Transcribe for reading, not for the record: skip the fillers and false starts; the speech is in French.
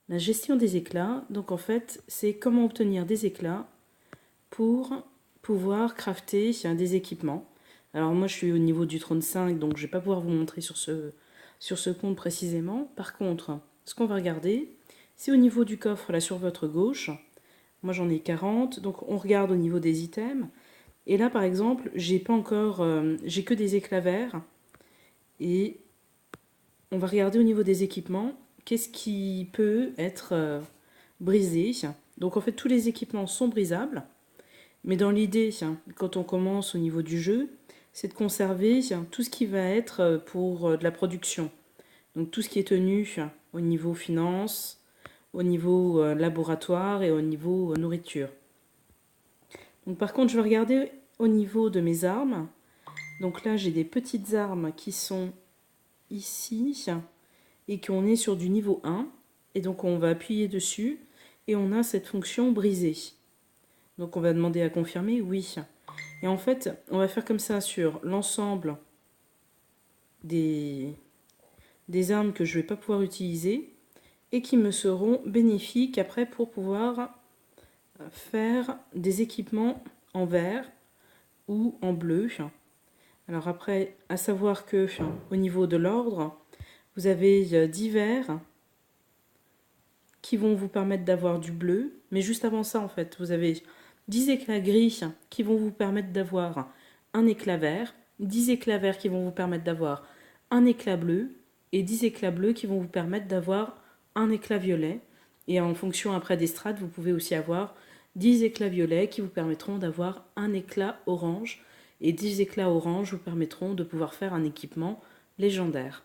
La gestion des éclats, donc en fait, c'est comment obtenir des éclats pour pouvoir crafter des équipements. Alors moi, je suis au niveau du trône 5, donc je ne vais pas pouvoir vous montrer sur ce compte précisément. Par contre, ce qu'on va regarder, c'est au niveau du coffre, là, sur votre gauche. Moi, j'en ai 40, donc on regarde au niveau des items. Et là, par exemple, j'ai pas encore, j'ai que des éclats verts. Et on va regarder au niveau des équipements, qu'est-ce qui peut être brisé. Donc en fait, tous les équipements sont brisables. Mais dans l'idée, quand on commence au niveau du jeu, c'est de conserver tout ce qui va être pour de la production. Donc tout ce qui est tenu au niveau finance, au niveau laboratoire et au niveau nourriture. Donc par contre, je vais regarder au niveau de mes armes. Donc là, j'ai des petites armes qui sont ici et qu'on est sur du niveau 1. Et donc on va appuyer dessus et on a cette fonction brisée. Donc on va demander à confirmer oui. Et en fait, on va faire comme ça sur l'ensemble des armes que je ne vais pas pouvoir utiliser et qui me seront bénéfiques après pour pouvoir faire des équipements en vert ou en bleu. Alors après, à savoir que au niveau de l'ordre, vous avez divers qui vont vous permettre d'avoir du bleu. Mais juste avant ça, en fait, vous avez 10 éclats gris qui vont vous permettre d'avoir un éclat vert, 10 éclats verts qui vont vous permettre d'avoir un éclat bleu, et 10 éclats bleus qui vont vous permettre d'avoir un éclat violet. Et en fonction après des strates, vous pouvez aussi avoir 10 éclats violets qui vous permettront d'avoir un éclat orange, et 10 éclats orange vous permettront de pouvoir faire un équipement légendaire.